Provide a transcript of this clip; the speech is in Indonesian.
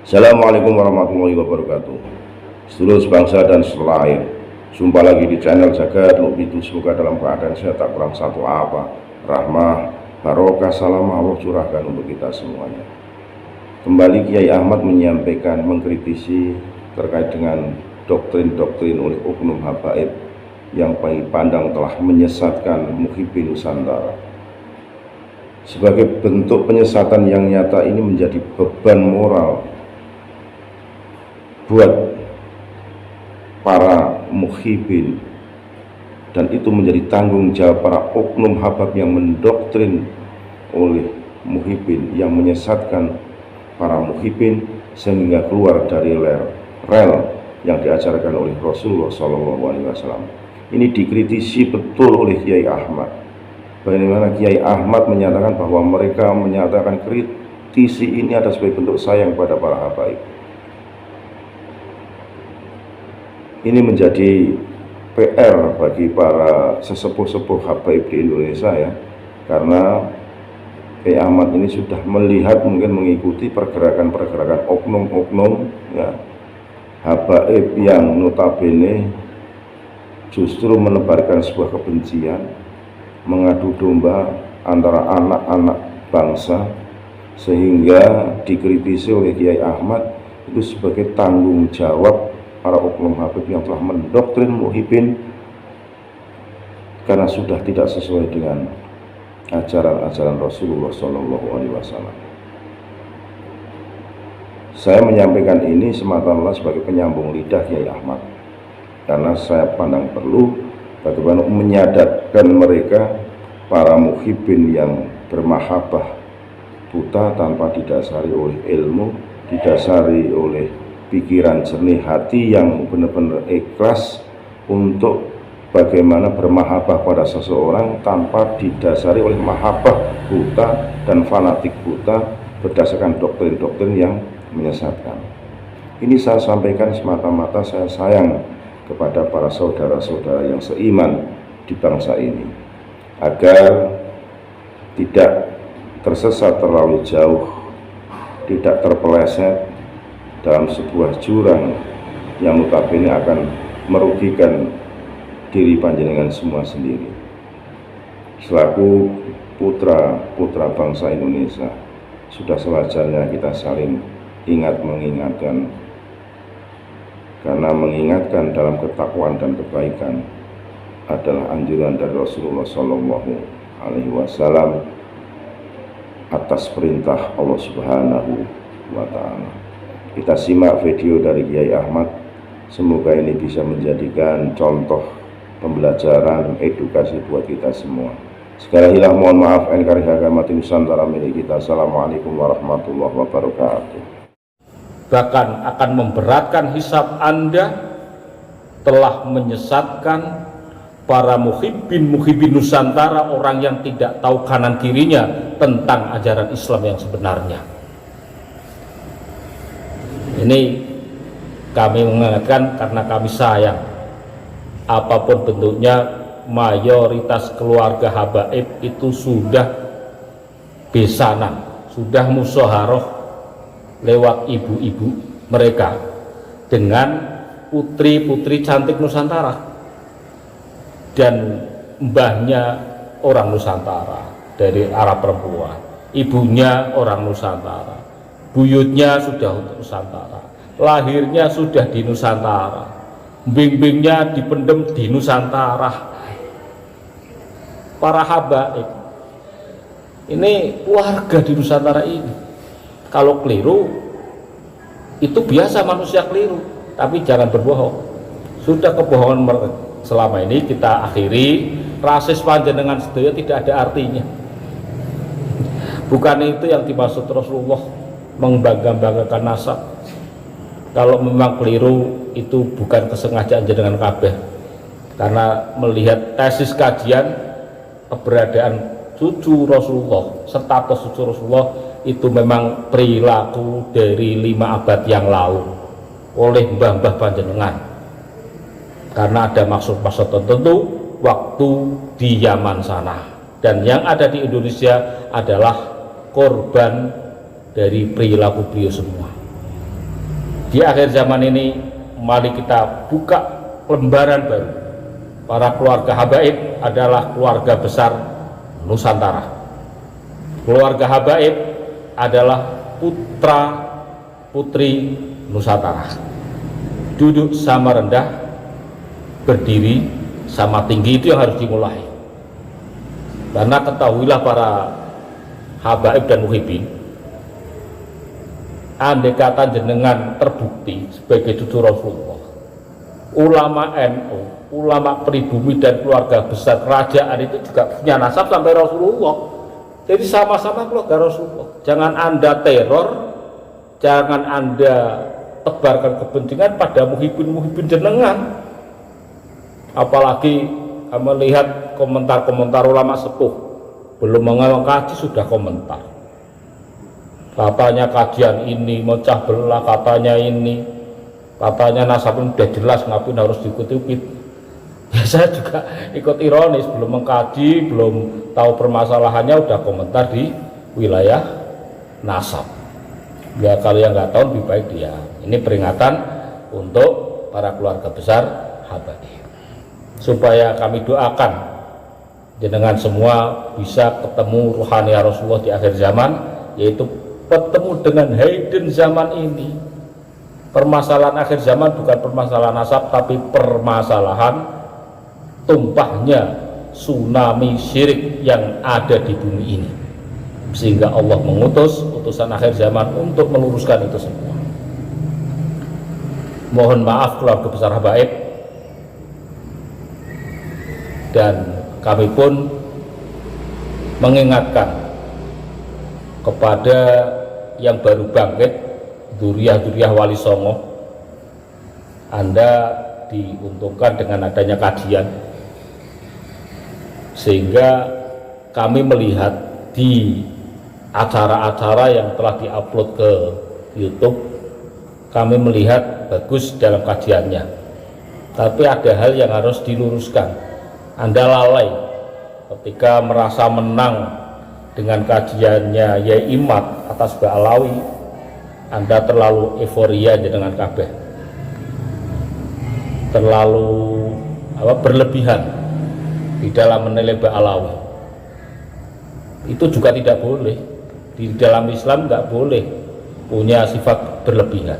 Assalamualaikum warahmatullahi wabarakatuh. Sedulur sebangsa dan selain, jumpa lagi di channel Jagat Lubitu. Semoga dalam keadaan sehat, tak kurang satu apa, rahmah, barokah, salam Allah curahkan untuk kita semuanya. Kembali Kiai Ahmad menyampaikan, mengkritisi terkait dengan doktrin-doktrin oleh oknum habaib yang pandang telah menyesatkan Muhibbin Nusantara. Sebagai bentuk penyesatan yang nyata ini menjadi beban moral buat para muhibin, dan itu menjadi tanggung jawab para oknum habab yang mendoktrin oleh muhibin, yang menyesatkan para muhibin sehingga keluar dari rel yang diajarkan oleh Rasulullah SAW. Ini dikritisi betul oleh Kiai Ahmad. Bagaimana Kiai Ahmad menyatakan bahwa mereka menyatakan kritisi ini ada sebagai bentuk sayang pada para habaib. Ini menjadi PR bagi para sesepuh-sepuh habaib di Indonesia ya, karena Kiai Ahmad ini sudah melihat, mungkin mengikuti pergerakan-pergerakan oknum-oknum ya, habaib yang notabene justru menebarkan sebuah kebencian, mengadu domba antara anak-anak bangsa, sehingga dikritisi oleh Kiai Ahmad itu sebagai tanggung jawab para oknum habib yang telah mendoktrin muhibin karena sudah tidak sesuai dengan ajaran-ajaran Rasulullah SAW. Saya menyampaikan ini semata-mata sebagai penyambung lidah Kiai Ahmad, karena saya pandang perlu bagaimana menyadarkan mereka, para muhibin yang bermahabbah buta tanpa didasari oleh ilmu, didasari oleh pikiran jernih, hati yang benar-benar ikhlas untuk bagaimana bermahabbah pada seseorang tanpa didasari oleh mahabbah buta dan fanatik buta berdasarkan doktrin-doktrin yang menyesatkan. Ini saya sampaikan semata-mata saya sayang kepada para saudara-saudara yang seiman di bangsa ini, agar tidak tersesat terlalu jauh, tidak terpeleset dalam sebuah jurang yang notabene akan merugikan diri panjenengan semua sendiri. Selaku putra bangsa Indonesia, sudah sewajarnya kita saling ingat mengingatkan, karena mengingatkan dalam ketakwaan dan kebaikan adalah anjuran dari Rasulullah SAW atas perintah Allah Subhanahu wa Ta'ala. Kita simak video dari Kiai Ahmad, semoga ini bisa menjadikan contoh pembelajaran edukasi buat kita semua. Sekali lagi mohon maaf, NKRI Agama Nusantara milik kita. Assalamualaikum warahmatullahi wabarakatuh. Bahkan akan memberatkan hisab Anda, telah menyesatkan para muhibbin Nusantara, orang yang tidak tahu kanan kirinya tentang ajaran Islam yang sebenarnya. Ini kami mengingatkan karena kami sayang, apapun bentuknya, mayoritas keluarga habaib itu sudah besanan, sudah musyawarah lewat ibu-ibu mereka dengan putri-putri cantik Nusantara, dan mbahnya orang Nusantara dari arah perempuan, ibunya orang Nusantara, buyutnya sudah untuk Nusantara, lahirnya sudah di Nusantara, bimbingnya dipendem di Nusantara. Para habaib ini warga di Nusantara ini, kalau keliru itu biasa, manusia keliru, tapi jangan berbohong. Sudah kebohongan selama ini kita akhiri, rasis panjenengan sedaya tidak ada artinya. Bukan itu yang dimaksud Rasulullah, membangga-banggakan nasab. Kalau memang keliru, itu bukan kesengajaan jenengan kabeh, karena melihat tesis kajian keberadaan cucu Rasulullah, status cucu Rasulullah itu memang perilaku dari 5 abad yang lalu oleh mbah-mbah panjenengan, karena ada maksud-maksud tertentu waktu di Yaman sana, dan yang ada di Indonesia adalah korban dari perilaku beliau semua. Di akhir zaman ini mari kita buka lembaran baru. Para keluarga habaib adalah keluarga besar Nusantara. Keluarga habaib adalah putra putri Nusantara. Duduk sama rendah, berdiri sama tinggi, itu yang harus dimulai. Karena ketahuilah para habaib dan muhibbin, andai kata jenengan terbukti sebagai cucu Rasulullah, ulama NU, ulama pribumi dan keluarga besar kerajaan itu juga punya nasab sampai Rasulullah. Jadi sama-sama keluarga Rasulullah. Jangan Anda teror, jangan Anda tebarkan kepentingan pada muhibbin jenengan. Apalagi melihat komentar-komentar ulama sepuh, belum mengenal kaji sudah komentar. Katanya kajian ini mecah belah, katanya ini, katanya nasabnya sudah jelas, ngapain harus diikut-ikut. Ya, saya juga ikut ironis, belum mengkaji, belum tahu permasalahannya udah komentar di wilayah nasab. Ya kalau yang nggak tahu lebih baik dia. Ini peringatan untuk para keluarga besar habaib, supaya kami doakan jenengan semua bisa ketemu ruhani Rasulullah di akhir zaman, yaitu bertemu dengan Haydn zaman ini. Permasalahan akhir zaman bukan permasalahan nasab, tapi permasalahan tumpahnya tsunami syirik yang ada di bumi ini, sehingga Allah mengutus utusan akhir zaman untuk meluruskan itu semua. Mohon maaf keluarga besar habaib, dan kami pun mengingatkan kepada yang baru bangkit, duriah-duriah Wali Songo, Anda diuntungkan dengan adanya kajian, sehingga kami melihat di acara-acara yang telah diupload ke YouTube, kami melihat bagus dalam kajiannya, tapi ada hal yang harus diluruskan. Anda lalai ketika merasa menang dengan kajiannya Yai Imad atas Ba'alawi. Anda terlalu euforia dengan kabeh, terlalu berlebihan di dalam menilai Ba'alawi. Itu juga tidak boleh. Di dalam Islam nggak boleh punya sifat berlebihan.